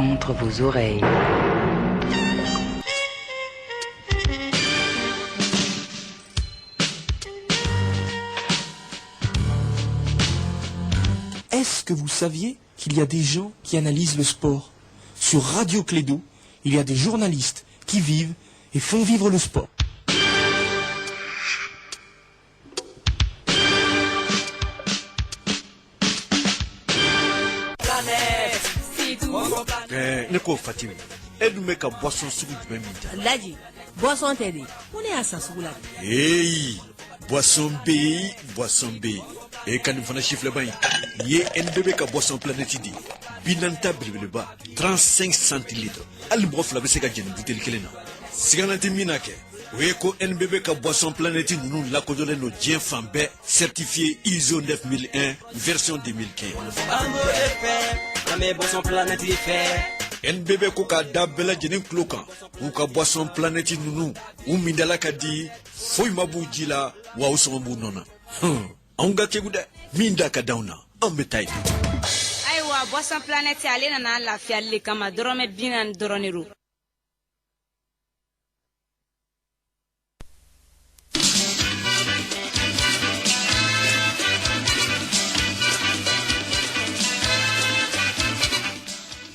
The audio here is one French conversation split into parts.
entre vos oreilles. Est-ce que vous saviez qu'il y a des gens qui analysent le sport? Sur Radio Clédo, il y a des journalistes qui vivent et font vivre le sport. Ne ko Fatima e dun bɛ ka boisson sugu jumɛn min ta Laji boisson tɛ de ko ne y'a san sugu la boisson B e ka nin fana chifleba in ye NBB ka boisson planète di binanta belebeleba 35 centilitres hali mɔgɔ fila bɛ se ka jɛni buteli kelen na sigana tɛ min na kɛ o ye ko NBB ka boisson planète ninnu lakodɔnlen don diɲɛ fan bɛɛ certifié ISO 9001 version 2015 NBB ko ka da bɛɛ lajɛlen tulo kan u ka boisson planète ninnu u mindala ka di foyi ma b'u ji la wa u sɔngɔ b'u nɔ na anw ka kegu dɛ min da ka d'anw na an bɛ taa yen. Ayiwa boisson planète ale nana lafiyali le kama dɔrɔmɛ 40 dɔrɔn de don.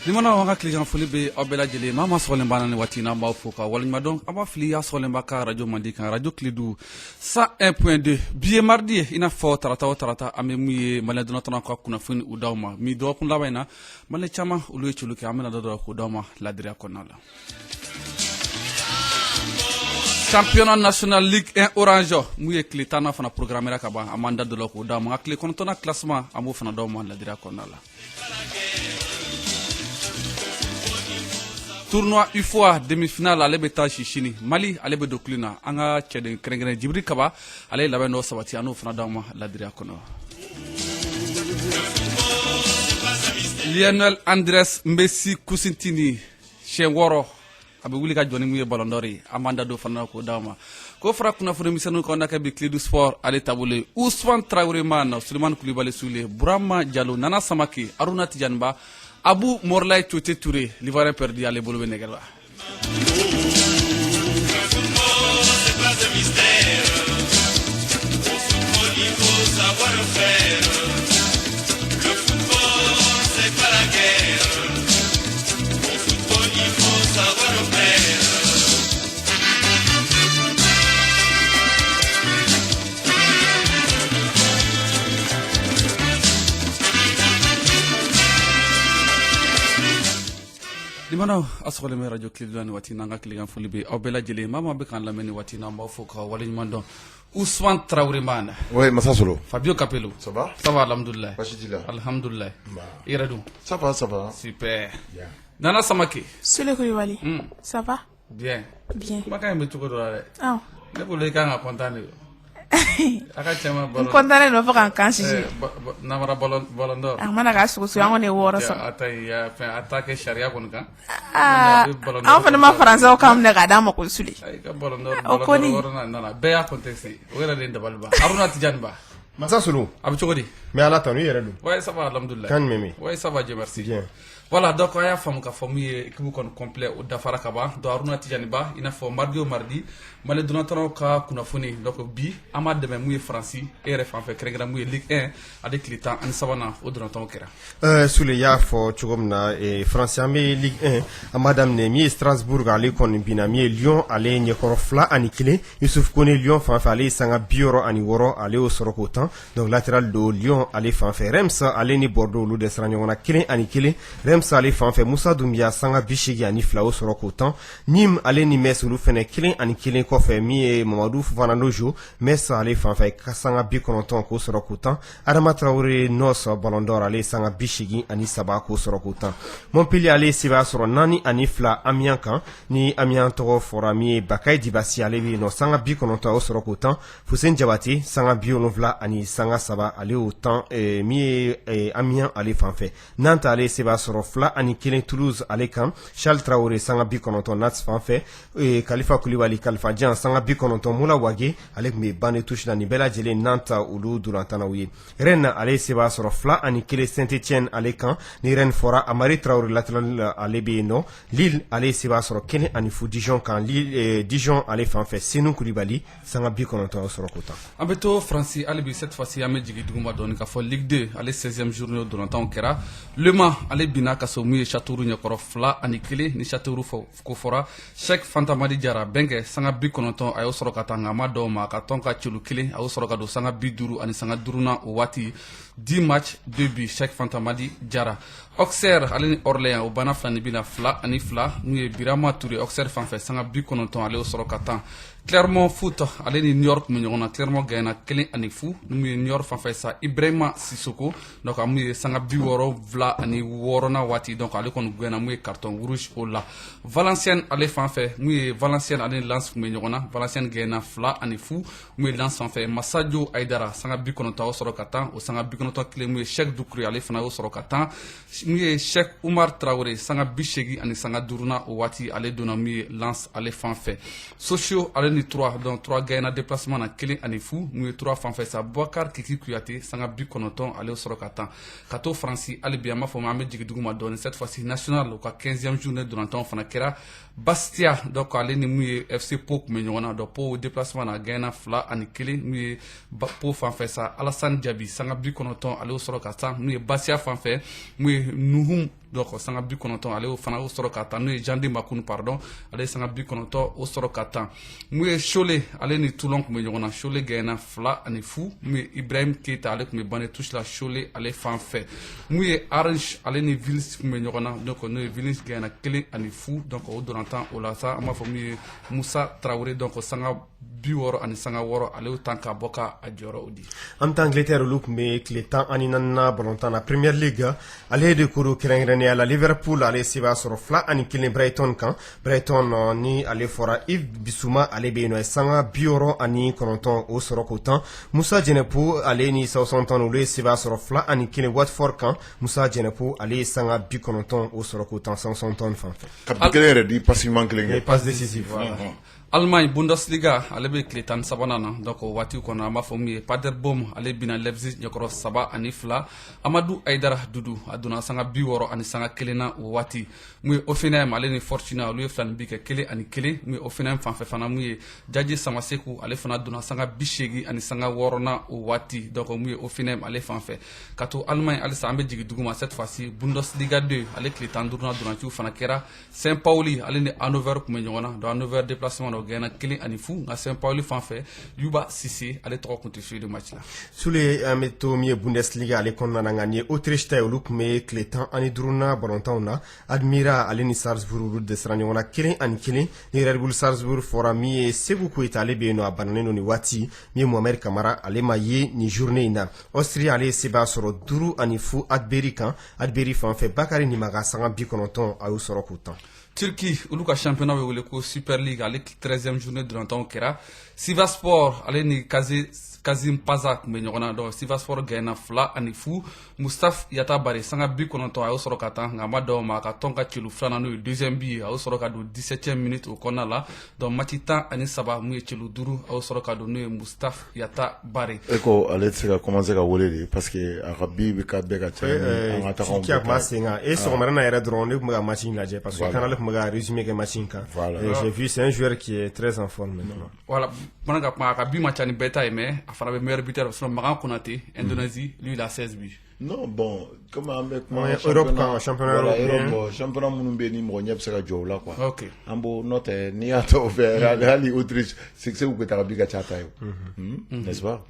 Limana wanga klijan foli be obela jele mama solen bana ni watina ba foka walima donc aba fili ya solen ba ka radio mandi kan radio Clédou 101.2 biye mardi ina fo tarata ame muye mala dona tona ko kuna funi udawma mi do kun labayna mala chama ulu chuluke amena do ko udawma ladria konala Championnat national Ligue 1 Orange muye klitana fana programmera kaba amanda do ko udawma akli kontona classement amu fana dawma ladria konala Tournoi UFOA demi-finale ale be taa Chichini Mali ale be doklina anga cede krengre Djibril Kaba ale laben no sabati anu fana dama ladria kono Lionel Andres Messi Kusintini Chengoro abe wuli ka joni muye Ballon d'Or amanda do fana ko dama ko fara kuna fune misanu ko ndaka be Clédou Sport ale tabule Ousmane Traoré man Souleymane Koulibaly Soule Bourama Diallo Nana Samaki Aruna Tijanba Abou Morlaye Tioté Touré, l'Ivoirien perdu à l'Ebolo Benegalba. Limana asole me radio Clédou ni watina nga kligan foli be obela jele mama be kan lameni watina mba foka wali mando Ousmane Traoré man. Oui, Massasolo. Fabio Capello. Ça va? Ça va alhamdulillah. Bachidila. Alhamdulillah. Iradou. Ça va, ça va. Super. Bien. Nana Samaki. Sule Koulibaly. Ça va? Bien. Bien. Maka yembe tuko do ale. Ah. Ne bolo ka kontane. Aka chama ballon. Kontane no fa kan sisi. Namara ballon d'or. Ah mana ga susu yango ne woro so. Atai ya attaque sharia kon kan. Ah. An fa ma français o kam ne ga da ma ko suli. Ay ka ballon d'or na be ya contexte. O era den dabalba. Aruna Tidiane Ba. Massasolo. Abu chogodi. Mais à l'attendre, il y a le. Ouais, ça va alhamdulillah. Kan meme. Ouais, ça va Dieu merci. Bien. Voilà, donc on a fait ka famille équipe kon complet au Dafara Kaba do Aruna Tidiane Ba ina fo mardi male donatron ka kuna foni donc bi amad de mouye France et ref en fait crégra mouye Ligue 1 avec l'état en savana au donatron kera Sous les ya fo chugomna et France amé Ligue 1 madame Nemi Strasbourg ale kon binami Lyon ale nyekorofla anikile Youssouf Koné Lyon fa fallait sanga bioro ani woro ale au sorokotan donc latéral de Lyon ale fa fait Reims ale ni Bordeaux lu desragno on a kilé anikile Reims ale fa fait Moussa Doumbia sanga bishigi ani flao sorokotan Nîmes ale ni Mesulu fene kilé anikile fait mi Mamadou Fofana jo Metz ale fa fait sanga bi kononton ko sorokotan Adama Traoré nos Ballon d'Or ale sanga bishigi ani saba ko sorokotan Montpellier ale siba soro nani ani fla Amiens kan ni Amiens to forami Bakay Dibasi ale bi no sanga bi kononton ko sorokotan Foussine Diabaté sanga bi onovla ani sanga saba ale autant mi Amiens ale fa fait Nantes ale siba soro fila ani kelen Toulouse ale kan, Charles Traoré sanga 90 Nats fan fɛ, Khalifa Koulibaly Khalifa Dian sanga 90 Moula Wage ale kun bɛ ban touche la ni bɛɛ lajɛlen Nantes olu durantanaw ye. Rennes ale se b'a sɔrɔ fila ani kelen Saint-Etienne ale kan, ni Rennes fɔra Amari Traoré latéral ale bɛ yen nɔ. Lille ale se b'a sɔrɔ kelen ani fu Dijon kan, Dijon ale fan fɛ Senou Koulibaly sanga 90 o sɔrɔ ko tan. An bɛ to France hali bi cette fois-ci an bɛ jigin duguma dɔɔni k'a fɔ Ligue 2 ale 16e journée dolantanw kɛra. Le Mans ale binna ka so mun ye Châteauroux ɲɛkɔrɔ fila ani kelen ni Châteauroux ko fɔra. Cheikh Fantamadi Diarra Bɛnkɛ sanga 90 a y'o sɔrɔ ka taa nka a ma dɔw ma ka tɔn ka celu kelen a y'o sɔrɔ ka don sanga 50 ani sanga 5nan o waati 10 match 2 buts Cheikh Fantamadi Diarra. Auxerre ale ni Orléans o banna fila ni bina fila ani fila mun ye Birama Touré Auxerre fan fɛ sanga 90 ale y'o sɔrɔ ka taa. Clermont Foot ale ni New York mun ɲɔgɔn na Clermont gagna kelen ani fu mun ye New York fan fɛ sa Ibrahima Sissoko donc mun ye sanga 60 ani 6nan waati donc ale kɔni gagna mun ye carton rouge o la. Valenciennes ale fan fɛ mun ye Valenciennes ale ni Lens mun ɲɔgɔn na Valenciennes gagna fila ani fu mun ye Lens fan fɛ Massadio Aidara sanga 90 o sɔrɔ ka taa o sanga 90 kelen mun ye Cheikh Doucouré ale fana o sɔrɔ ka taa mun ye Cheikh Oumar Traoré sanga 80 ani sanga 5nan o waati ale donna mun ye Lens ale fan fɛ. Sochaux ale ni 3 donc 3 gagna déplacement na kelen ani fu mun ye 3 fan fɛ sa Boubacar Kiki Kouyaté sanga 90 ale sɔrɔ ka taa ka to France ale bi an b'a fɔ an bɛ jigin duguma dɔɔni cette fois-ci national u ka 15e journée dolantanw fana kɛra Bastia donc ale ni mun ye FC Pau kun bɛ ɲɔgɔn na donc Pau déplacement na gagna fila ani kelen mun ye Pau fan fɛ sa Alassane Diaby sanga 90 ale sɔrɔ ka taa mun ye Bastia fan fɛ mun ye Nuhum donc sanga 90 ale o fana o sɔrɔ ka taa n'o ye Jean de Makoun pardon ale sanga 90 o sɔrɔ ka taa mun ye Cholet ale ni Toulon kun bɛ ɲɔgɔn na Cholet gagna fila ani fu mun ye Ibrahim Keita ale kun bɛ ban touche la Cholet ale fan fɛ mun ye Orange ale ni Vils kun bɛ ɲɔgɔn na donc n'o ye Vils gagna kelen ani fu donc o dolantan o la sa an b'a fɔ mun ye Moussa Traoré donc sanga 60 ani sanga 6 ale y'o tan ka bɔ ka a jɔyɔrɔ o di. An bɛ taa Angleterre olu kun bɛ tile 10 ani 4nan balontan na Premier League ale de koro kɛrɛnkɛrɛnnenya la Liverpool ale se b'a sɔrɔ fila ani kelen Brighton kan Brighton ni ale fɔra Yves Bissouma ale bɛ yen nɔ sanga 69 o sɔrɔ ko tan Moussa Djenepo ale ni Southampton olu se b'a sɔrɔ fila ani kelen Watford kan Moussa Djenepo ale sanga 90 o sɔrɔ ko tan Southampton fan fɛ. Kapitɛni kelen yɛrɛ di passement kelen kɛ. Passe décisive voilà. Allemagne Bundesliga ale bɛ tile 13nan na donc o waati kɔnɔ an b'a fɔ mun ye Paderborn ale bina Leipzig ɲɛkɔrɔ 3 ani 2 Amadou Aïdara Dudu a donna sanga 60 ani sanga 1 na o waati mun ye Hoffenheim ale ni Fortuna olu ye fila ni bi kɛ 1 ani 1 mun ye Hoffenheim fan fɛ fana mun ye Jaji Samaseku ale fana donna sanga 80 ani sanga 6 na o waati donc mun ye Hoffenheim ale fan fɛ ka to Allemagne halisa an bɛ jigin duguma cette fois-ci Bundesliga 2 ale tile 15 na donnaciw fana kɛra Saint Pauli ale ni Hannover kun bɛ ɲɔgɔn na donc Hannover déplacement gagna kelen ani fu nka Saint Pauli fan fɛ Yuba Cissé ale tɔgɔ kun tɛ suit de match la. Sule an bɛ to min ye Bundesliga ale kɔnɔna na nka ni ye Autriche ta ye olu kun bɛ tile 10 ani 5nan balontanw na Admira ale ni Salzburg olu dɛsɛra ɲɔgɔn na 1 ani 1 ni Red Bull Salzburg fɔra min ye Sekou Koita ale bɛ yen nɔ a bananen don nin waati min ye Mohamed Kamara ale ma ye nin journée in na Austria ale se b'a sɔrɔ 5 ani fu Adberi kan Adberi fan fɛ Bakari Nimaga sanga 90 a y'o sɔrɔ k'o tan. Turquie olu ka championnat bɛ wele ko Super League ale 13e journée dolantanw kɛra Sivasspor ale ni Kazim Paza kun bɛ ɲɔgɔn na donc Sivasspor gagna fila ani fu Mustapha Yata Bari sanga 90 a y'o sɔrɔ ka taa nka a ma dɔw ma ka tɔn ka celu filanan n'o ye deuxième but a y'o sɔrɔ ka don 17e minute o kɔnɔna la donc match 10 ani 3 mun ye celu 5 a y'o sɔrɔ ka don n'o ye Mustapha Yata Bari. E ko ale tɛ se ka commencer ka wele de parce que a ka bi bɛ ka bɛɛ ka ca ni an ka taganw bɛɛ ta ye. Et sɔgɔmada na yɛrɛ dɔrɔn ne tun bɛ ka match in lajɛ parce que kanale tun bɛ ka résumé kɛ match in kan. J'ai vu c'est un joueur qui est très en forme maintenant. Voilà mana ka kuma a ka bi ma ca ni bɛɛ ta ye mais a fana bɛ meilleur buteur sinon Makan Konate Indonésie lui il a 16 buts. Non bon comme an bɛ kuma Europe kan championnat européen championnat minnu bɛ ni mɔgɔ ɲɛ bɛ se ka jɔ o la quoi. Ok an b'o n'o tɛ n'i y'a ta o fɛ hali Autriche Sekou Koita ka bi ka ca ta ye n'est-ce pas.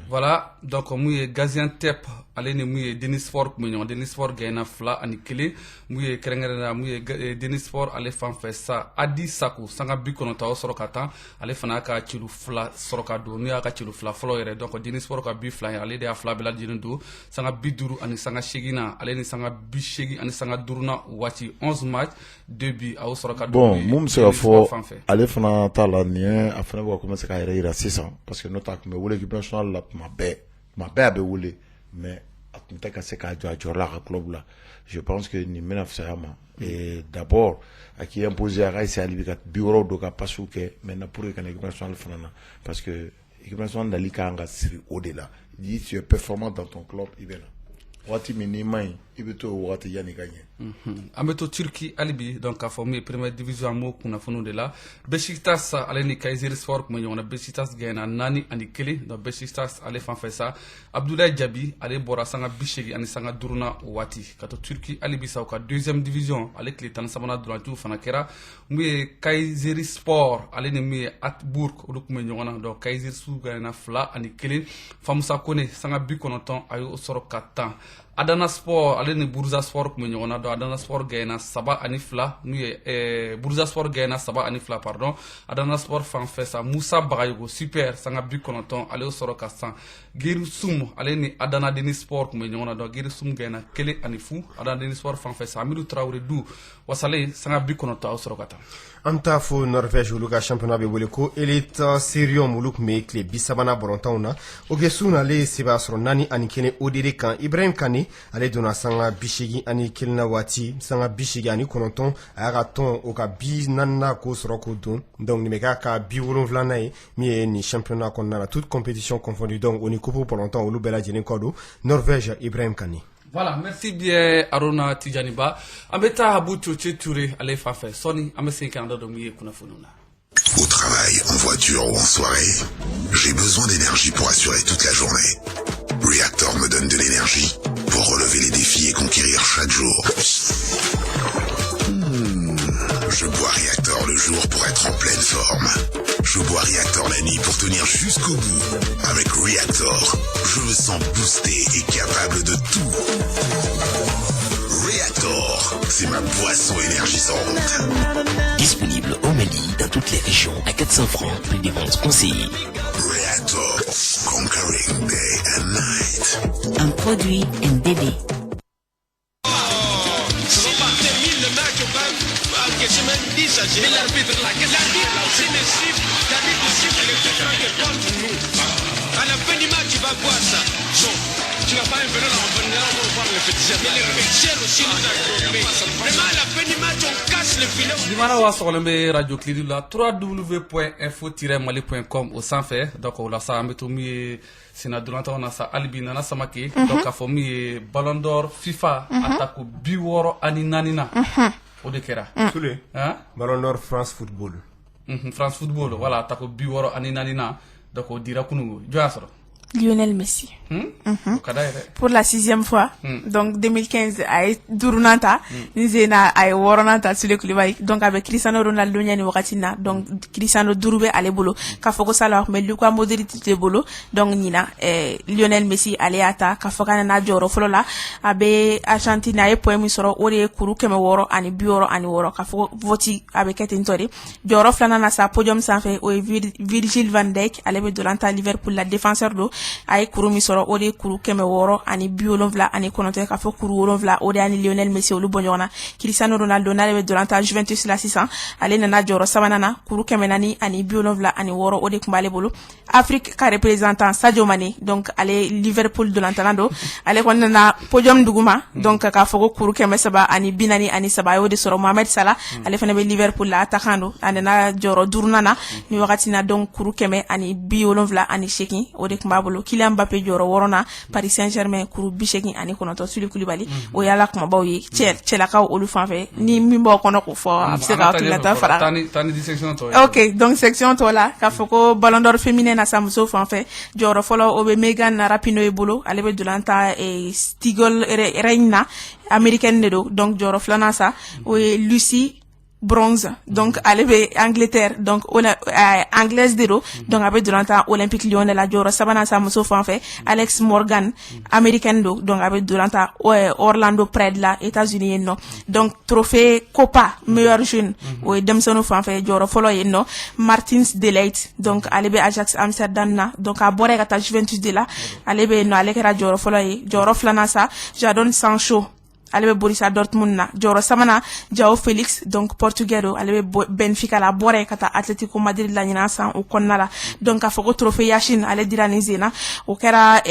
Voilà donc mun ye Gaziantep ale ni mun ye Denizspor kun bɛ ɲɔgɔn Denizspor gagna fila ani 1 mun ye kɛrɛnkɛrɛnnenya mun ye Denizspor ale fan fɛ sa Adi Sakou sanga 90 o sɔrɔ ka taa ale fana ka celu 2 sɔrɔ ka don n'o y'a ka celu 2 fɔlɔ yɛrɛ donc Denizspor ka bi 2 ye ale de y'a 2 bɛɛ lajɛlen don sanga 50 ani sanga 8 na ale ni sanga 80 ani sanga 5 na waati 11 match 2 buts a y'o sɔrɔ ka don. Bon mun bɛ se ka fɔ ale fana t'a la nin ye a fana bɛ ka commencer k'a yɛrɛ yira sisan parce que n'o tɛ a tun bɛ wele équipe nationale la tuma bɛɛ a bɛ wele mais a tun tɛ ka se k'a jɔ a jɔyɔrɔ la a ka club la. Je pense que nin bɛna fisaya ma. Et d'abord a k'i imposer a ka essayer hali bi ka 60 don ka passiw kɛ maintenant pour que ka na équipe nationale fana na parce que équipe nationale nali ka kan ka siri o de la. Si tu es performant dans ton club i bɛ na. Waati min n'i ma ɲi i bɛ to o wagati yanni ka ɲɛ. An bɛ to Turki hali bi donc k'a fɔ min ye première division an b'o kunnafoniw de la Besiktas ale ni Kayserispor tun bɛ ɲɔgɔn na Besiktas gagné 4-1 donc Besiktas ale fan fɛ sa Abdoulaye Diaby ale bɔra sanga 80 ani sanga 5 na o waati ka to Turki hali bi sa u ka deuxième division ale tile 13 dolantiw fana kɛra mun ye Kayserispor ale ni mun ye Atburg olu tun bɛ ɲɔgɔn na donc Kayserispor gagné 2-1 Famusa Kone sanga 90 a y'o sɔrɔ ka 10 Adana Sport ale ni Bursaspor tun bɛ ɲɔgɔn na donc Adana Sport gagné 3-2 n'u ye Bursaspor gagné 3-2 pardon Adana Sport fan fɛ sa Musa Bagayogo super sanga 90 ale y'o sɔrɔ ka 100 Girisum ale ni Adana Demirspor tun bɛ ɲɔgɔn na donc Girisum gagné 1-0 Adana Demirspor fan fɛ sa Amidou Traoré du wasale sanga 90 a y'o sɔrɔ ka taa. An t'a fɔ Norvège olu ka championnat bɛ wele ko Elite Serium olu tun bɛ tile 30 bɔrɔntanw na o kɛ sun ale se b'a sɔrɔ 4-1 Odere kan Ibrahim Kane ale donna sanga 81 na waati sanga 89 a y'a ka tɔn o ka 40 ko sɔrɔ k'o don donc nin bɛ k'a ka 70 ye min ye nin championnat kɔnɔna la toute compétition confondue donc o ni coupe bɔrɔntanw olu bɛɛ lajɛlen kɔ don Norvège Ibrahim Kane. Voilà, merci bien Arona Tijaniba. An bɛ taa Habu Tioche Touré ale fan fɛ sɔni an bɛ segin ka na da mun ye kunnafoniw na. Au travail, en voiture ou en soirée, j'ai besoin d'énergie pour assurer toute la journée. Reactor me donne de l'énergie pour relever les défis et conquérir chaque jour. Je bois Reactor le jour pour être en pleine forme. Je bois Reactor la nuit pour tenir jusqu'au bout. Avec Reactor, je me sens boosté et capable de tout. Reactor, c'est ma boisson énergisante. Disponible au Mali, dans toutes les régions, à 400 francs, prix des ventes conseillées. Reactor, conquering day and night. Un produit NDB. À la fin du match, tu vas voir ça. Non, tu vas pas un peu là, on va voir le petit jeu. Mais le petit aussi nous a trompé. Vraiment, à la fin du match, on casse le filet. Dimana wa sɔgɔlen bɛ radio Clidu la www.info-mali.com o sanfɛ donc o la sa an bɛ to min ye senadolantɔw na sa hali bi Nana Samake donc k'a fɔ min ye Ballon d'Or FIFA a ta ko 64 na o de kɛra. Sule Ballon d'Or France Football. France Football voilà a ta ko 64 na donc o dira kunungo jɔn y'a sɔrɔ. Lionel Messi. Pour la 6e fois. Donc 2015 ay durunanta nizena ay woronanta Sule Koulibaly donc avec Cristiano Ronaldo nyani wakatina donc Cristiano durube ale bolo ka foko sala mais Luka Modric te bolo donc nina Lionel Messi ale ata ka foka na joro folo la abe Argentine ay point mi soro ore kuru keme woro ani bioro ani woro ka foko voti avec etentori joro flana na sa podium sanfé o Virgil van Dijk ale be dolanta Liverpool la défenseur do ay kuru mi soro ode kuru keme woro ani biolonvla ani konote ka fo kuru wolonvla ode ani Lionel Messi olu bonyona Cristiano Ronaldo na le dolanta Juventus la 600 ale nana joro sabanana kuru keme nani ani biolonvla ani woro ode kumbale bolo Afrique ka représentant Sadio Mané donc ale Liverpool dolantalando ale konna podium duguma donc ka fo kuru keme saba ani binani ani saba ode soro Mohamed Salah ale fana be Liverpool la attaquando anana joro durnana ni wakati na donc kuru keme ani biolonvla ani sheki ode kumbalo Kylian Mbappé joro worona Paris Saint-Germain kuru bisheki ani konoto Sule Koulibaly o yala kuma baw ye chelakaw olu fanfɛ ni min bɔ kɔnɔ ko fɔ a bɛ se ka tilata fara OK donc section to la ka fɔ ko Ballon d'Or féminin na sa muso fanfɛ jɔyɔrɔ fɔlɔ o bɛ Megan Rapinoe bolo ale bɛ dolanta Stigol Reina américaine de do donc jɔyɔrɔ filanan sa o ye Lucy Bronze donc ale be Angleterre donc anglaise de do donc abe duranta Olympique Lyon de la joro sabana sa muso fanfɛ Alex Morgan américaine do donc abe duranta Orlando Pride la États-Unis no donc trophée Copa meilleur jeune o demsono fanfɛ joro folo no Martins de Ligt donc ale be Ajax Amsterdam na donc a bore ka ta Juventus de la ale be no ale kɛra joro folo ye joro flana sa Jadon Sancho ale be Borussia Dortmund na joro samana Joao Felix donc Portugal ale be Benfica la bore kata Atletico Madrid la nyina san o konna la donc a foko trophée Yashin ale dira ni zena o kɛra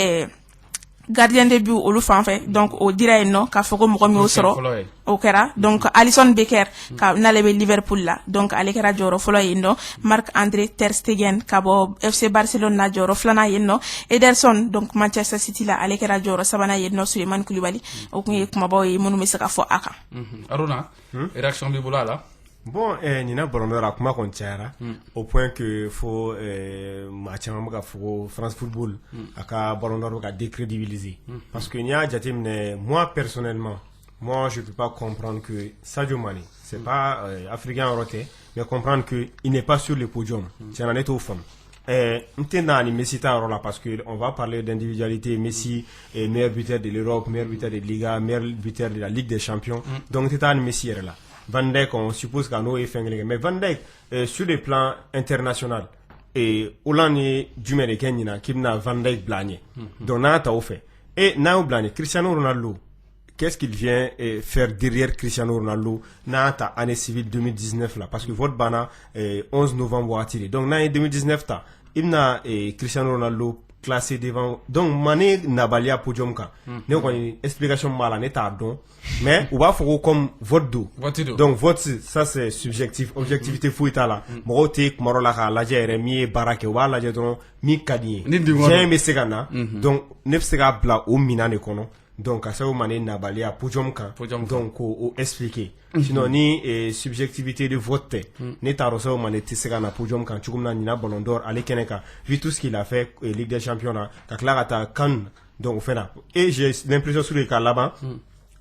gardien de but olu fan fɛ donc o dira yen nɔ k'a fɔ ko mɔgɔ min y'o sɔrɔ o kɛra donc Alisson Becker ka n'ale bɛ Liverpool la donc ale kɛra jɔyɔrɔ fɔlɔ yen nɔ Marc-André Ter Stegen ka bɔ FC Barcelone na jɔyɔrɔ filanan yen nɔ Ederson donc Manchester City la ale kɛra jɔyɔrɔ sabanan yen nɔ Souleymane Koulibaly o kun ye kumabaw ye minnu bɛ se ka fɔ a kan. Aruna réaction b'i bolo a la. Bon, Nina Ballon-d'Or a kuma kon cayara au point que faut ma caman ka fo France Football aka Ballon-d'Or ka décrédibiliser parce que nya jatemne moi personnellement moi je peux pas comprendre que Sadio Mané c'est pas africain roté mais comprendre que il n'est pas sur le podium c'est en est aux femmes M'tena ni Messi ta rôle parce que on va parler d'individualité. Messi est meilleur buteur de l'Europe, meilleur buteur de Liga, meilleur buteur de la Ligue des Champions. Donc t'es Messi est là. Van Dijk, on suppose qu'à nous est fait mais Van Dijk sur le plan international et Hollande du Américain qui n'a Van Dijk blâné. Donc n'a pas fait. Et n'a pas blâné Cristiano Ronaldo. Qu'est-ce qu'il vient faire derrière Cristiano Ronaldo n'a ta année civile 2019 là parce que votre bana 11 novembre a tiré. Donc l'année 2019 ta il n'a Cristiano Ronaldo classé devant donc Mané Nabalia podium ka ne ko explication mala ne ta don mais on va faire comme votre do donc votre ça c'est subjectif objectivité fouita là mo te marola ka la jere mi barake wa la jedon mi kadi j'ai me segana donc ne sega bla o minane kono donc à ça au Mané Nabalia podium ka donc o expliquer sinon ni subjectivité de vote ne ta rosa au Mané te segana podium kan chukumna ni na Ballon d'Or ale keneka vu tout ce qu'il a fait Ligue des Champions ka clarata kan donc fait là et j'ai l'impression sur les cas là-bas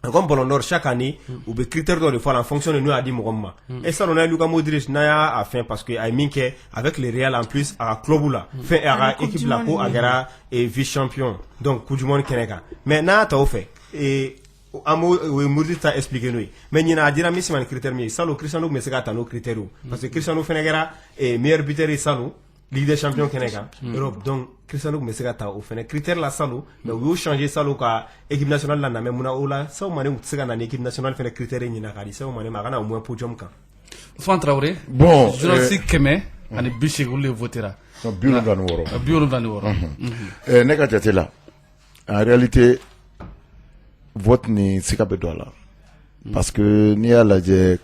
comme Ballon d'Or chaque année ou des critères de fois en fonction de nous a dit Mouroma et ça on a Luka Modric n'a à fin parce que I mean que avec le Real en plus à club là fait à équipe la co agara et vice champion donc coup du monde keneka mais n'a ta fait et amo Modric t'a expliqué nous mais il y a dire Messi man critère mais ça le Cristiano mais c'est gata nos critères parce que Cristiano Fenegara est meilleur buteur et ça Ligue des Champions Kenega Europe donc Cristiano Messi gata au fait critère la salo mais vous changer salo ka équipe nationale la na même muna ola ça mané tsega na équipe nationale fait critère ni na kali ça mané magana au moins podium kan Ousmane Traoré bon journaliste keme ani biche le votera biolo dans woro ne ka jate la en réalité vote ni sikabe dola parce que ni ala je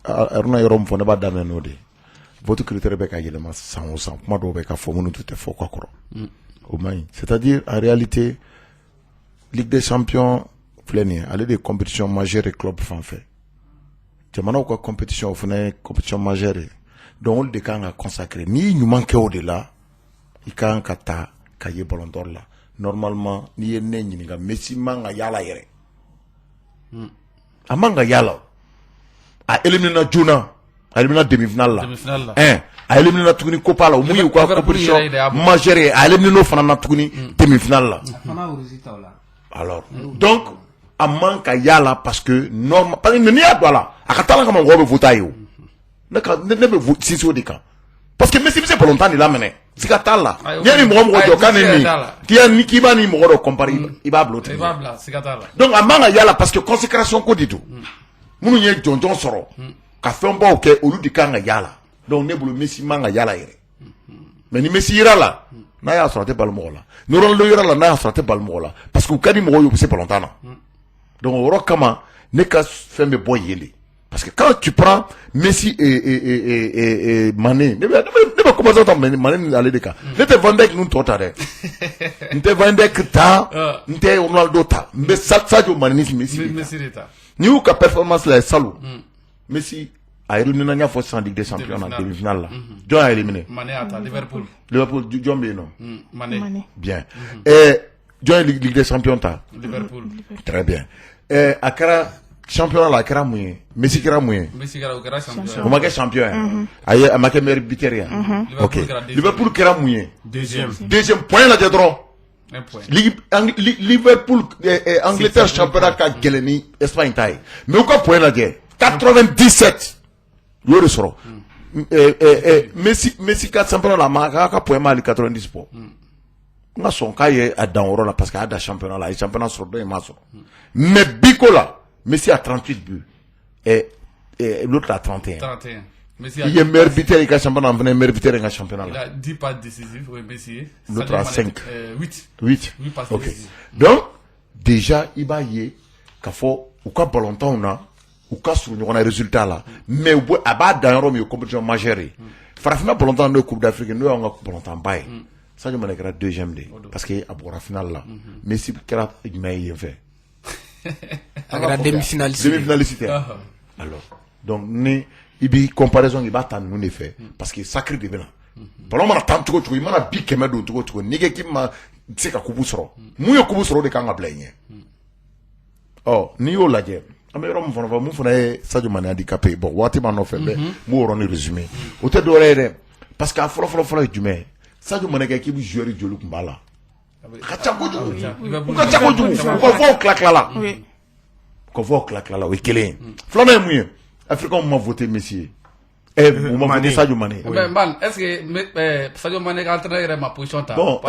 aruna yorom fo ne ba dame no de votre critère bec à yéléma sans moi doit ka fo monu tout est faux quoi au moins c'est-à-dire en réalité Ligue des Champions fleni aller des compétitions majeures et club fan fait jamana ko compétition fune compétition majeure donc on de kan a consacré ni ñu manqué au delà il kan kata kaye Ballon d'Or là normalement ni ene ñi nga Messi manga yala yere amanga yala a éliminé Juna a éliminé demi-finale là a éliminé tuguni Copa là au moins quoi compétition majeure a éliminé no fana tuguni demi-finale là alors donc a manque yala parce que normal parce que ni a dola a katala kama ngo be voter yo ne be voter si so de kan parce que Messi c'est pas longtemps il a mené si katala ni mo jo kaneni ti ni ki ba ni mo do comparer il va bloquer donc a manque yala parce que consécration ko ditu munu nye jonjon soro ka fait bon que au lieu de kan yala donc ne bulu Messi manga yala yere mais ni Messi ira là na ya sorte balmo là nous ron ira là na ya sorte balmo là parce que kadi mo yo c'est pas longtemps donc au rokama ne ka fait me boyele parce que quand tu prends Messi et Mané ne pas commencer à Mané aller de cas ne te vendre que nous totare ne te vendre que ta ne te Ronaldo ta mais ça Mané Messi ni ou ka performance la salut Messi a éliminé Nanya Fosse en Ligue des Champions en demi-finale là. John a éliminé. Mané à Liverpool. Liverpool, John non. Mané. Bien. Et John Ligue des Champions ta. Liverpool. Très bien. Et Akara champion là Akara mouye. Messi Kara mouye. Messi Kara champion. Comment est champion? Aïe, à ma caméra biteria. Ok. Liverpool Kara mouye. Deuxième point là dedans. Un point. Liverpool Angleterre championnat ka geleni Espagne taille. Mais au quoi point là dedans? 97 yoro soro Messi 400 la maka point mal 90 po nga son kaye a dans là parce qu'il a da championnat là championnat sur deux maso mais Biko là Messi a 38 buts et l'autre a 31 Il est meilleur buteur et championnat, il est meilleur buteur et championnat. Il a 10 passes décisives, oui, Messi. L'autre a 5. 8 passes décisives. Donc, déjà, il va y avoir, ou quoi ballon temps, ou quoi sur le résultat là. Mais, à bas d'un rôle, il y a une compétition majeure. Farafina ballon temps de Coupe d'Afrique, nous avons un ballon temps bail. Ça, je m'en ai créé deuxième dé. Parce qu'il y a un final là. Messi, qui a fait. La demi-finaliste. Demi-finaliste. Alors, donc, il y a une comparaison, il va t'en effet. Parce que sacré de bien. Pendant que tant de choses, il m'a dit que d'autres choses. N'y a qui m'a dit que kubu soro. Mouille kubu soro de kanga blaye. Oh, ni yo la guerre. Américain mon frère Sadio Mané handicapé. Bon, wati m'en fait mais moi on résumé. Au tête d'oreille parce qu'à folo du mais Sadio Mané qui vous jouer du lukumbala. Kachako du. Kachako du. Ko fo claque là. Oui. Ko fo claque là, oui kelé. Flana mouille. Africain m'a voté Messi. Vous m'avez voté Sadio Mané. Ben, est-ce que Sadio Mané a entraîné ma position ta? Bon,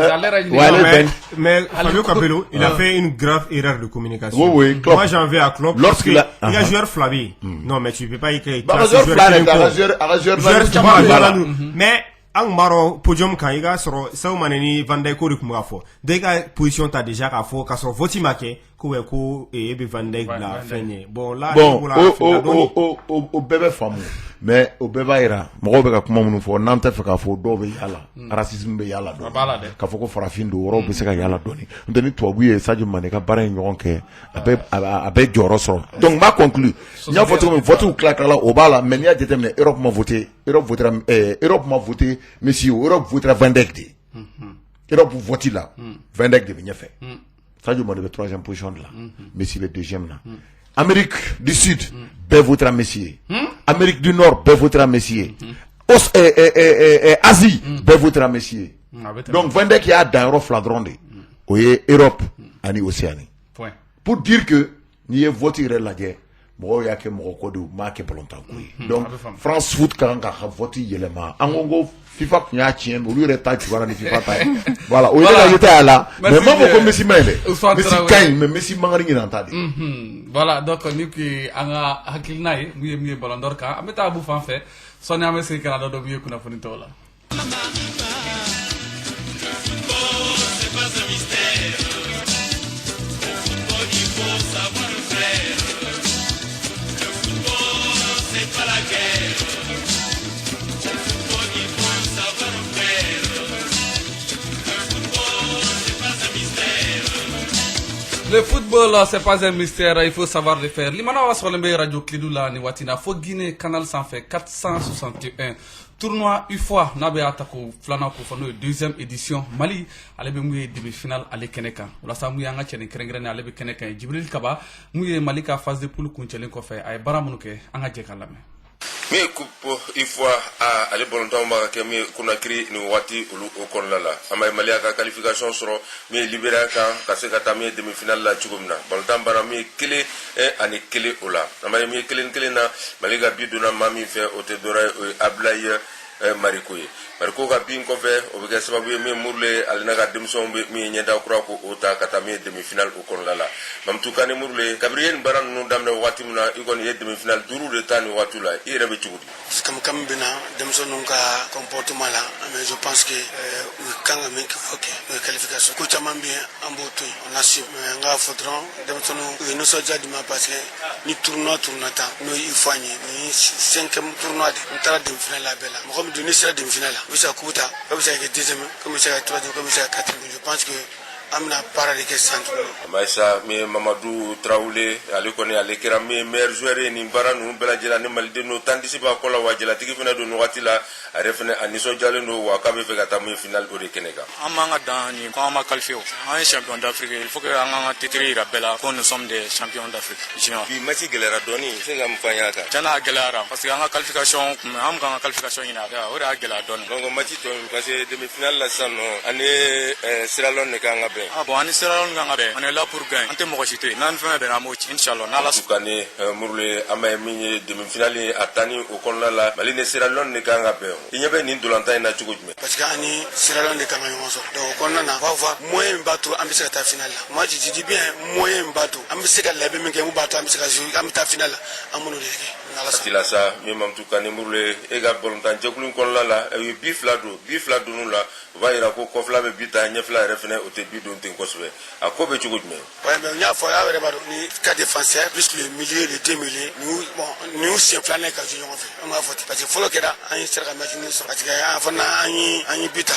mais Fabio Capello, il a fait une grave erreur de communication. Oui, Klopp. Moi, j'en vais à Klopp. Lorsqu'il a joueur Flavi. Non, mais tu peux pas écrire. Mais en maro podium kan iga soro saw maneni Van Dijk ko de kuma fo de ga position ta déjà ka fo ka soro voti make ko we ko e be Van Dijk la fenye bon là au bébé famu mais au bébé ira mo be ka kuma munu fo nan ta fe ka fo do be yala racisme be yala do ka fo ko farafin do woro be se ka yala do ni ndeni to bu ye Sadio Mané ka bare nyon ke abe joro soro donc ma conclu nya fo to vote claque là au bala mais nya déterminé Europe m'a voté Europe m'a voté Messi, Europe votera Van Dijk. Europe vote là. Van Dijk devient fait. Sadio Mané est troisième position là. Messi est deuxième là. Amérique du Sud, votera Messi. Amérique du Nord, votera Messi. Asie, votera Messi. Donc Van Dijk a dans Europe flagrant. Oye Europe, ani Océanie. Pour dire que n'y est voté la guerre. Bon, il y a que Morocco de marquer pour longtemps. Donc, France Foot, quand on a voté, il y a les mains. En gros, FIFA, il y a un tien, au lieu de taille, tu vois, les FIFA taille. Voilà, au lieu de là, mais même comme Messi Mele, Messi Kain, mais Messi Mangari dans ta voilà, donc, nous qui avons un hakilnaï, mieux ballon d'or, quand on a un bouffon fait, son ami c'est Canada de mieux qu'on a fait là. Le football, c'est pas un mystère, il faut savoir le faire. Limana wa sur le radio Clédou la ni watina fo Guinée canal sans fait 461. Tournoi UFOA nabe atako flana ko fano deuxième édition Mali alebe muye demi-finale ale keneka. Wala sa muye anga chene krengrene alebe keneka Jibril Kaba muye Mali ka phase de poule kunchelen ko fe ay baramunuke anga jekalame. Mi coupe une fois à aller bon temps ma que mi Conakry ni wati ulu okonla la ama Mali ka qualification soro mi libéra ka se kata mi demi-finale la chugumna bon temps bara mi kele ani kele ola ama mi kele na Mali ga biduna mami fe otedora Ablaye Marikoye Mariko ka bin ko fe o be sababu mi murle alina ka demson mi nyenda kura ko ota kata mi demi-finale okonla la mamtu kane murle Gabriel baran no damne wati muna ikon ye demi-finale duru de tani watula ire be chugudi comme bina demson nunca comportement là mais je pense que quand même OK qualification ko chama bien en boto on assure nga faudron demson nous soja dima parce que ni tournoi ta no ifanye ni 5e tournoi de tara demi-finale la bella mo comme de ni sera demi-finale oui ça Kubuta comme ça que deuxième comme ça que troisième comme ça quatrième je pense que amna para de question Maïssa mais Mamadou Traoré ali kone ali kira me meilleur joueur ni baranu bela jela ni malde no tandisi ba kola wajela tigi fina do no watila arefne aniso jale no wa kabe fe gata mu final do de kenega amanga dani ko ama qualifié on est champion d'Afrique il faut que anga titrer rappela qu'on nous sommes des champions d'Afrique bi mati gelera doni se gam fanya ka jana gelera parce que anga qualification am anga qualification ina ora gelera doni donc mati to parce que demi finale la sano ane Sierra Leone ka anga bɛn bon ani Sierra Leone kan ka bɛn on est là pour gagner an tɛ mɔgɔ si to yen n'an fɛn bɛn na m'o ci inchallah n'ala sukane murule ama min ye demi-finale a tani o kɔnɔna la Mali ni Sierra Leone de kan ka bɛn i ɲɛ bɛ nin dolantan in na cogo jumɛn parce que ani Sierra Leone de kan ka ɲɔgɔn sɔrɔ donc o kɔnɔna na b'a fɔ moyen min b'a to an bɛ se ka taa finale la moi je dis bien moyen min b'a to an bɛ se ka labɛn min kɛ mun b'a to an bɛ se ka jouer an bɛ taa finale la an m'o de kɛ Atila sa mi mamtu kane murule e ga bolontan jekulu kɔnɔna la e bi fila dunu la o b'a yira ko kɔfila bɛ bi ta ɲɛfila yɛrɛ fɛnɛ o tɛ bi don ten kosɛbɛ a ko bɛ cogo jumɛn ouais mais n y'a fɔ a yɛrɛ b'a dɔn ni cas défenseur plus le milieu les deux milieux ni u sen fila ka jouer ɲɔgɔn fɛ an b'a fɔ ten parce que fɔlɔ kɛra an ye sera ka match ni sɔrɔ parce que fana an ye bita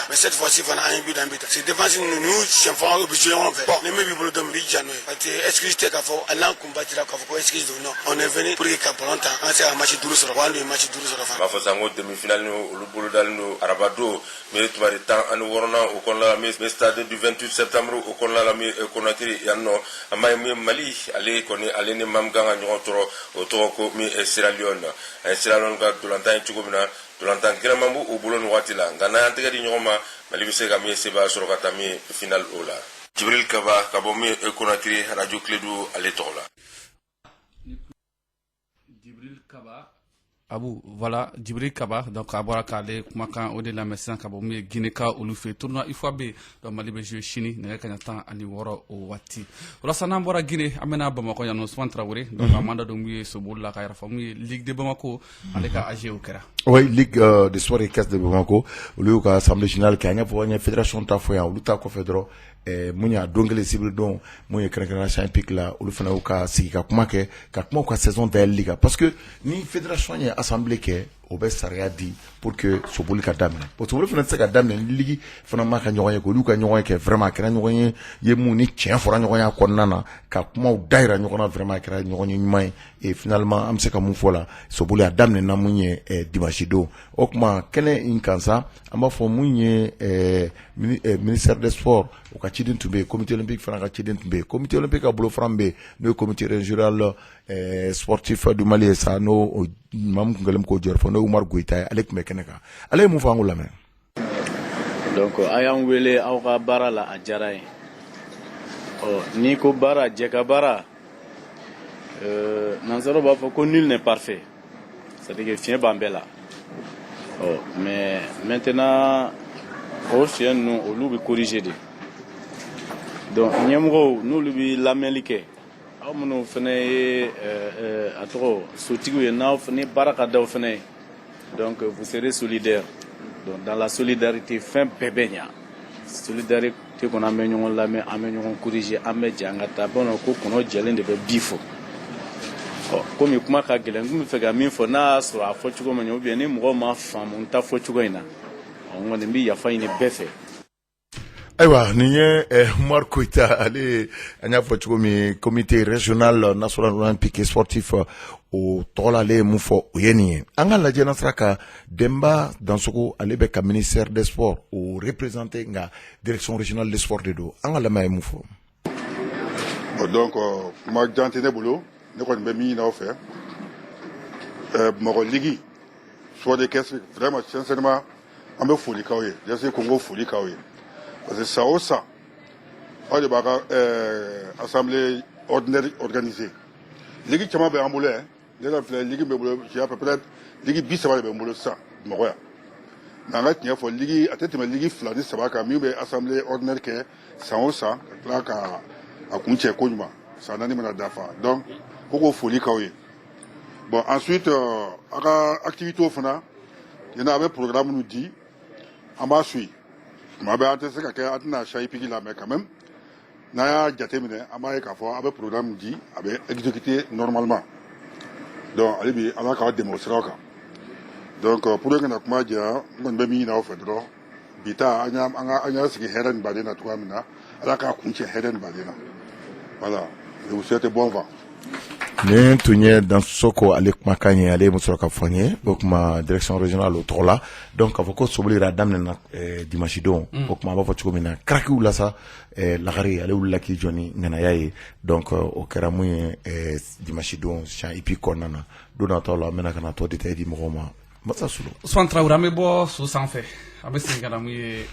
mais cette fois-ci fana an ye bita c'est défense ni u sen fila u bɛ jouer ɲɔgɔn fɛ bon ni min b'i bolo dɔn bi diya n'o ye parce que excuse tɛ k'a fɔ hali n'an kun batira k'a fɔ ko excuse don non on est venu pour que ka ballon ta an se ka match duuru sɔrɔ wa an ye match duuru sɔrɔ fana b'a fɔ san ko demi-finale olu bolo dalen don araba don mais tuma de 16 o kɔnɔna la mais stade du 28 septembre o kɔnɔna la mais Conakry yan nɔ a ma ye Mali ale kɔni ale ni mam kan ka ɲɔgɔn tɔrɔ o tɔgɔ ko min Sierra Leone a ye Sierra Leone ka dolantan ye cogo min na dolantan gɛlɛnman b'u o bolo nin waati la nka n'an y'an tɛgɛ di ɲɔgɔn ma Mali bɛ se ka min sebaya sɔrɔ ka taa min finale o la Jibril Kaba ka bɔ min Conakry radio Clédou ale tɔgɔ la Abu voilà Djibril Kaba donc a bɔra k'ale kumakan o de lamɛn sisan ka bɔ min ye Guinée ka olu fɛ tournoi IFOA bɛ donc Mali bɛ jouer sini nɛgɛ kanɲɛ 16 o waati o la sisan n'an bɔra Guinée an bɛna Bamakɔ yan nɔ Ousmane Traoré donc a man da don min ye soboli la ka yɛrɛ fɔ min ye Ligue de Bamako ale ka AG o kɛra oui Ligue de sport et caisse de Bamako olu y'u ka assemblée générale kɛ an y'a fɔ an ye fédération ta fɔ yan olu ta kɔfɛ dɔrɔn mun y'a don kelen sibiri don mun ye kɛrɛnkɛrɛnnenya Champions League la olu fana y'u ka sigi ka kuma kɛ ka kuma u ka saison dayɛlɛli kan parce que ni fédération ye assemblée kɛ o bɛ sariya di pour que soboli ka daminɛ o soboli fana tɛ se ka daminɛ ni ligi fana ma ka ɲɔgɔn ye k'olu ka ɲɔgɔn ye kɛ vraiment a kɛra ɲɔgɔn ye mun ni tiɲɛ fɔra ɲɔgɔn ye a kɔnɔna na ka kumaw dayira ɲɔgɔn na vraiment a kɛra ɲɔgɔn ye ɲuman ye et finalement an bɛ se ka mun fɔ la soboli a daminɛ na mun ye dimanche don o kuma kɛnɛ in kan sa an b'a fɔ mun ye ministère des sports o ka ciden tun bɛ yen comité olympique fana ka ciden tun bɛ yen comité olympique ka bolofara bɛ yen n'o ye comité régional sportif du Mali ye sa n'o mamu kun kɛlen k'o jɔyɔrɔ fɔ n'o ye Umaru Goyita ye ale tun bɛ kɛnɛ kan ale ye mun fɔ an k'o lamɛn. donc a y'an wele aw ka baara la a diyara ye n'i ko baara jɛ ka baara nansaraw b'a fɔ ko nul n'est parfait c'est à dire que fiɲɛ b'an bɛɛ la mais maintenant o fiɲɛ ninnu olu bɛ corriger de donc ɲɛmɔgɔw n'olu bɛ lamɛnli kɛ aw minnu fana ye a tɔgɔ sotigiw ye n'aw ni baara ka d'aw fana ye donc vous serez solidaires donc dans la solidarité fɛn bɛɛ bɛ ɲa solidarité kɔnɔ an bɛ ɲɔgɔn lamɛn an bɛ ɲɔgɔn corriger an bɛ jɛ an ka taa bɔn ko kɔnɔ jɛlen de bɛ bi fɔ komi kuma ka gɛlɛn n tun bɛ fɛ ka min fɔ n'a y'a sɔrɔ a fɔ cogo ma ɲɛ ou bien ni mɔgɔw ma faamu n ta fɔ cogo in na n kɔni bɛ yafa ɲini bɛɛ fɛ. ayiwa nin ye Umaru Goyita ale an y'a fɔ cogo min comité régional national olympique et sportif o tɔgɔ la ale ye mun fɔ o ye nin ye an ka lajɛ n'a sera ka Demba Dansogo ale bɛ ka ministère des sports o représenté nka direction régionale des sports de don an ka lamɛn a ye mun fɔ. donc kuma jan tɛ ne bolo ne kɔni bɛ min ɲini aw fɛ Bamakɔ ligi soit de caisse vraiment sincèrement an bɛ foli k'aw ye je sais ko n ko foli k'aw ye. Parce que ça, ça, on a une assemblée ordinaire organisée. L'équipe qui m'a bien emboulé, l'équipe qui a peut-être l'équipe bis ça va bien emboulé ça, m'ouvrir. N'engage n'y a pas l'équipe, à tête de l'équipe flanée ça va quand même assemblée ordinaire qui est ça, là qu'à compter quoi ça n'a ni mal d'affaire. Donc, beaucoup folie quand oui. Bon ensuite, activité au fond, il y a un programme nous dit, en bas suit. Ma bɛ ate se ka kɛ a tɛna chahi pigi la mais quand même n'a y'a jateminɛ an b'a ye k'a fɔ a bɛ programme di a bɛ exécuter normalement donc ale bi ala k'aw dɛmɛ o siraw kan donc pour que na kuma jɛya n kɔni bɛ min ɲini aw fɛ dɔrɔn bi ta an y'a sigi hɛrɛ ni baden na cogoya min na ala k'a kun cɛ hɛrɛ ni baden na voilà je vous souhaite bon vent. Nin tun ye Dansoko ale kumakan ye ale ye mun sɔrɔ ka fɔ n ye o kuma direction régionale o tɔgɔ la donc k'a fɔ ko soboli yɛrɛ a daminɛna dimanche don o kuma a b'a fɔ cogo min na karakiw la sa lagare ale wulila k'i jɔ ni ŋanaya ye donc o kɛra mun ye dimanche don champ hippie kɔnɔna na don nataw la an bɛna ka na tɔ détail di mɔgɔw ma Masa Sulu Ousmane Traoré an bɛ bɔ so sanfɛ an bɛ segin ka na mun ye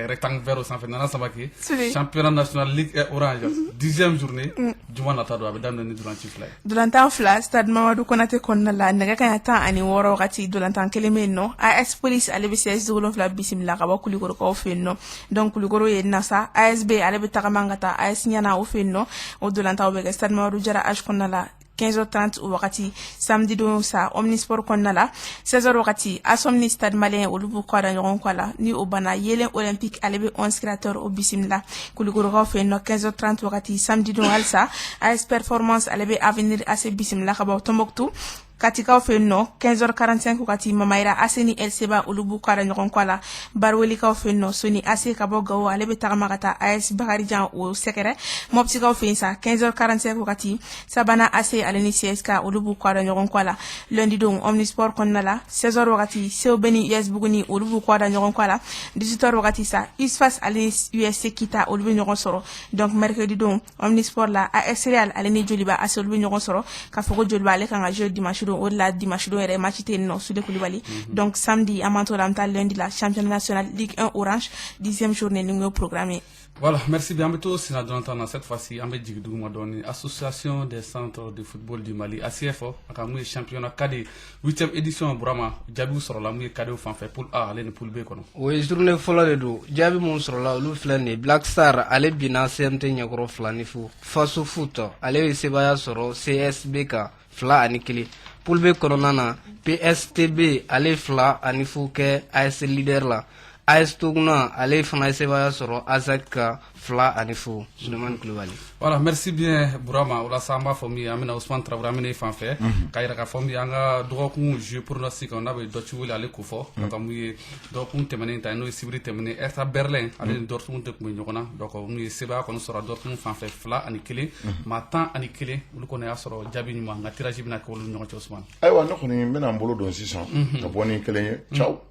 rectangle vert o sanfɛ Nana Sabaki championnat national Ligue 1 Orange 10e journée juma nata don a bɛ daminɛ ni dolanci 2 ye. Dolantan 2 stade Mamadou Konaté kɔnɔna la nɛgɛ kanɲɛ 16 wagati dolantan 1 bɛ yen nɔ AS Police ale bɛ CS7 bisimila ka bɔ Kulikorokaw fɛ yen nɔ donc Kulikoro ye nasa ASB ale bɛ tagama ka taa AS Ɲana o fɛ yen nɔ o dolantaw bɛ kɛ stade Mamadou Jara H kɔnɔna la 15h30 wagati samedi don sa Omnisport kɔnɔna la 16h wagati Asomni stade malien olu b'u kɔda ɲɔgɔn kɔ la ni o bana Yelen Olympique ale bɛ 11 créateurs o bisimila Kulikorokaw fɛ yen nɔ 15h30 wagati samedi don halisa AS Performance ale bɛ Avenir AC bisimila ka bɔ Tombouctou Katikaw fɛ yen nɔ 15h45 wagati Mamaïra AC ni El Seba olu b'u kɔda ɲɔgɔn kɔ la Barwelikaw fɛ yen nɔ Soni AC ka bɔ Gawo ale bɛ tagama ka taa AS Bakarijan o sɛgɛrɛ Moptikaw fɛ yen sa 15h45 wagati Sabana AC ale ni CSK olu b'u kɔda ɲɔgɔn kɔ la lundi don Omnisport kɔnɔna la 16h wagati Seubeni US Buguni olu b'u kɔda ɲɔgɔn kɔ la 18h wagati sa Isfas ale ni USC Kita olu bɛ ɲɔgɔn sɔrɔ donc mercredi don Omnisport la AS Real ale ni Joliba AC olu bɛ ɲɔgɔn sɔrɔ ka fɔ ko Joliba ale kan ka jouer dimanche o la dimanche don yɛrɛ match tɛ non Sude Koulibaly donc samedi an m'en la lundi la championnat national Ligue 1 Orange 10e journée ni au programme. Voilà, merci bien. Ambeto Sina Donatana, cette fois-ci, Ambe Djigdou Madoni, Association des centres de football du Mali, ACFO, Akamoué championnat KD, 8e édition Brahma, Djabou sur la mouille KD au fanfait, poule A, allez, ne poule B, quoi. Oui, journée folle de dos, Djabou mon sur la lou flâné, Black Star, allez, bina, CMT, Nyagro flânifou, Faso Foot, allez, Sebaya Soro, CSBK, Fla Anikili, poule B, Koronana, PSTB, allez, Fla Anifouke, AS Leader là. AS Tougna, allez, Fana Sebaya Soro, Azaka, Fla Anifou, Suleiman Koulibaly. Voilà, merci bien, Bourama. Ola Samba Fomi, Amina Ousmane Traoré, Amina Fanfé. Kaira Fomi, Anga, Drokun, je pour la Sik, on avait d'autres à l'écoufo. Donc, on est Drokun Temene, Taino, Sibri Temene, Erta Berlin, allez, Dortmund de Mouillona. Donc, on est Seba, on sera Dortmund Fanfé, Fla, Anikele, Matin, Anikele, vous le connaissez, sur Jabinima, Natirajibina, Kolo, Ousmane. Ah, ouais, non, on est bien en boulot dans 600. Abonné, Kele, ciao.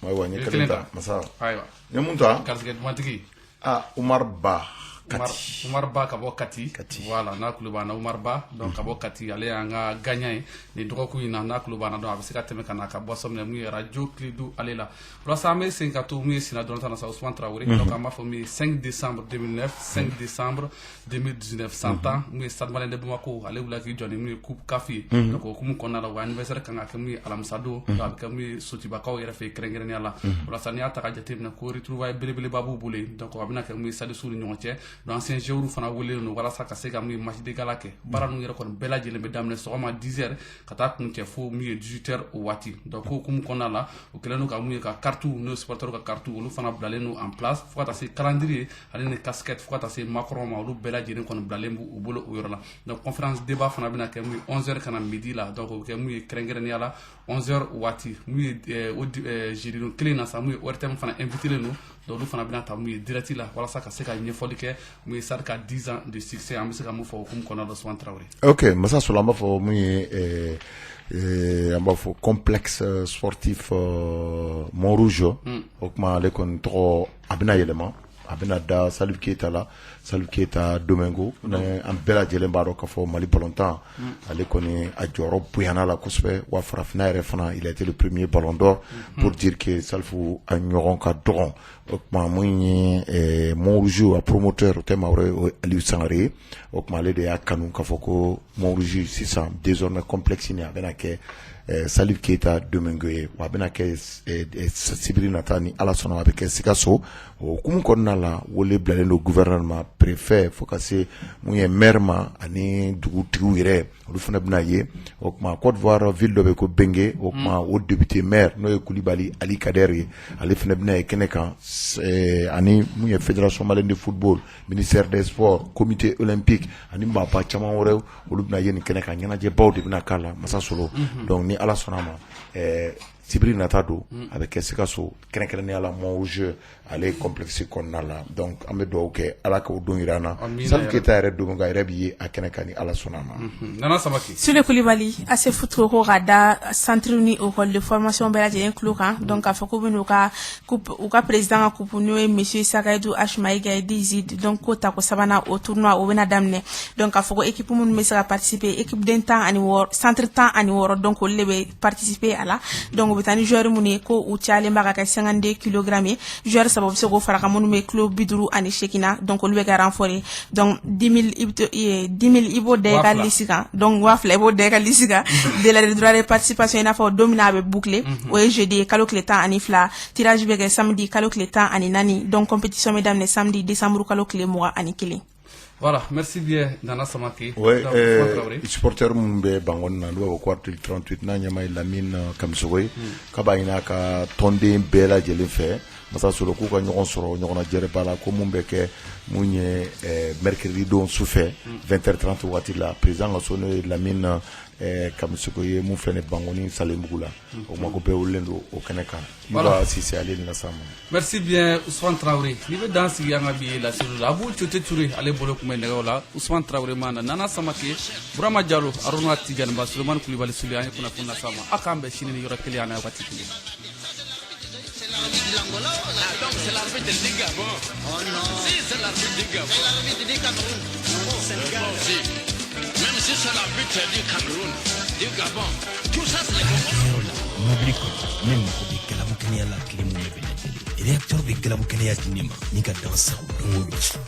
Ouais, ni kalenta masa aywa ne munta kasget matiki Umar Ba Umar Ba ka bɔ Kati voilà n'a kulo bana Umar Ba donc ka bɔ Kati ale an ka gagnant ni dɔgɔkun in na n'a kulo bana donc a bɛ se ka tɛmɛ ka na ka bɔ sommet mun ye radio Clédou ale la walasa an bɛ segin ka to mun ye Sina Donatana sa Ousmane Traoré donc an b'a fɔ mun ye 5 décembre 2009 5 décembre 2019 100 ans mun ye Stade Malien de Bamako ale wulila k'i jɔ ni mun ye coupe CAF ye donc o hukumu kɔnɔna la o anniversaire kan ka kɛ mun ye alamisa don donc a bɛ kɛ mun ye Sotibakaw yɛrɛ fɛ kɛrɛnkɛrɛnnenya la walasa n'i y'a ta ka jateminɛ ko retrouvailles belebeleba b'u bolo donc a bɛna kɛ mun ye Sadisou ni ɲɔgɔn cɛ donc ancien joueur fana wele no walasa ka se ka mun ye match de gala kɛ baara ninnu yɛrɛ kɔni bɛɛ lajɛlen bɛ daminɛ sɔgɔma 10h ka taa kun cɛ fo mun ye 18h o waati donc o hukumu kɔnɔna la o kɛlen no ka mun ye ka carte n'o supporters ka carte olu fana bilalen no en place fo ka taa se calendrier ale ni casquette fo ka taa se macron ma olu bɛɛ lajɛlen kɔni bilalen b'u bolo o yɔrɔ la donc conférence débat fana bɛna kɛ mun ye 11h kana midi la donc o bɛ kɛ mun ye kɛrɛnkɛrɛnnenya la 11h waati mun ye o jeudi kelen na sa mun ye ORTM fana invité no donc olu fana bɛna ta mun ye direct la walasa ka se ka ɲɛfɔli kɛ mun ye Sadika 10 ans de succès an bɛ se ka mun fɔ o hukumu kɔnɔna la Ousmane Traoré. Ok, masa Sola an b'a fɔ mun ye an b'a fɔ complexe sportif Montrouge o kuma ale kɔni tɔgɔ a bɛna yɛlɛma a bɛna da Salif Keita la Salif Keita Domingo an bɛɛ lajɛlen b'a dɔn k'a fɔ Mali ballon-tan ale kɔni a jɔyɔrɔ bonyana la kosɛbɛ wa farafinna yɛrɛ fana il a été le premier ballon d'or pour dire que Salifu a ɲɔgɔn ka dɔgɔn o kuma mun ye Montrouge a promoteur o tɛ maa wɛrɛ o Aliou Sangare o kuma ale de y'a kanu k'a fɔ ko Montrouge sisan désormais complexe ni a bɛna kɛ Salif Keita Domingo ye wa a bɛna kɛ sibiri nata ni ala sɔnna a bɛ kɛ Sikaso o hukumu kɔnɔna la wele bilalen don gouvernement préfet fo ka se mun ye maire ma ani dugutigiw yɛrɛ olu fana bɛna ye o kuma Côte d'Ivoire ville dɔ bɛ ko Bengue o kuma o député maire n'o ye Koulibaly Ali Kader ye ale fana bɛna ye kɛnɛ kan ani mun ye fédération malienne de football ministère des sports comité olympique ani maaba caman wɛrɛw olu bɛna ye nin kɛnɛ kan ɲɛnajɛbaw de bɛna k'a la masa Solo donc ni ala sɔnna ma Tibiri nata do avec Sikaso kɛrɛnkɛrɛnnenya la mon jeu ale complexe kɔnɔna la donc an bɛ dugawu kɛ ala k'o don yira an na Salif Keita yɛrɛ don ka yɛrɛ bi ye a kɛnɛ kan ni ala sɔnna ma. Nana Samake Sule Kulibali AS Footco ko ka da centre ni école de formation bɛɛ lajɛlen tulo kan donc k'a fɔ k'u bɛ n'u ka président ka coupe n'o ye monsieur Sakaidu Ashmaïga Dizid donc ko ta ko sabanan o tournoi o bɛna daminɛ donc k'a fɔ ko équipe minnu bɛ se ka participer équipe den 16 centre 16 donc olu de bɛ participer a la donc u bɛ taa ni joueur minnu ye ko u cayalen b'a ka kɛ 52 kg ye joueur saba bɛ se k'o fara kan minnu bɛ kilo 58 na donc olu bɛ kɛ renforcer donc 10 000 i b'o da i ka liste kan donc 2000 i b'o da i ka liste kan délai de droit de participation i n'a fɔ don min na a bɛ boucler o ye jeudi ye kalo tile 12 tirage bɛ kɛ samedi kalo tile 14 donc compétition bɛ daminɛ samedi décembre kalo tile 21. Voilà, merci bien Nana Samake. Ouais, supporter mun be bangon na do ko article 38 na nyama Lamine Kamsogoy ka ba ina ka tonde bela jeli fe masa solo ku ka ɲɔgɔn sɔrɔ ɲɔgɔn na jɛrɛ bala ko mun bɛ kɛ mun ye mercredi don sufɛ 20h30 waati la président ka so ne Lamine Kamsogoy mun filɛ ne bangoni Salembugu la o ma ko bɛɛ wulen do o kɛnɛ kan voilà si c'est aller na sama. Merci bien Ousmane Traoré ni be dan sigi an ka bi la selu la Abu Chote Touré ale bolo kuma nɛgɛw la Ousmane Traoré mana Nana Samake Burama Diallo Aruna Tidiane Ba Sulemani Kulibali Sule an kuna kunna sama akan bɛ sini ni yɔrɔ kelen an na waati kelen. Donc c'est l'arbitre du Gabon. Oh non. Si c'est l'arbitre du Gabon. C'est l'arbitre du Cameroun. Même si c'est l'arbitre du Cameroun, du Gabon, tout ça c'est les Gabon. Mobili kɔnɔ ne mago bɛ galabu-kɛnɛya la tile mun bɛ lajɛlen réacteur bɛ galabu-kɛnɛya di ne ma ni ka dan sago don o don su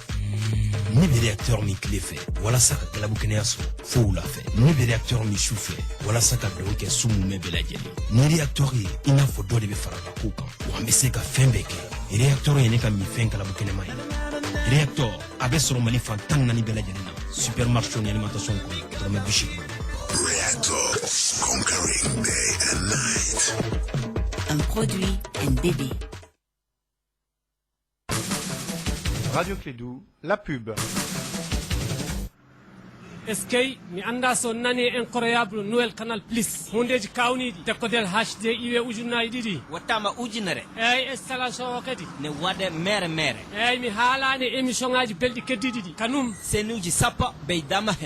ne bɛ réacteur min tile fɛ walasa ka galabu-kɛnɛya sɔrɔ fo wula fɛ ne bɛ réacteur min su fɛ walasa ka dɔw kɛ su mun bɛ lajɛlen ni réacteur ye i n'a fɔ dɔ de bɛ fara ka kow kan wa an bɛ se ka fɛn bɛɛ kɛ réacteur ye ne ka minfɛn galabu-kɛnɛma ye réacteur a bɛ sɔrɔ Mali fan 14 bɛɛ lajɛlen na supermarché ni alimentation kɔnɔ dɔrɔmɛ 80. Reactor, conquering day and night. Un produit NBB. Radio Clédou, la pub. SK mi anda so nani incroyable Noël Canal Plus hundeji kawnidi dekodel HD iwe ujunayi ɗiɗi wattama ujunere eyyi installation o kadi ne waɗe mere eyyi mi haalani émission ngaji belɗi keddiɗi ɗi kanum senuji sappo beydama hen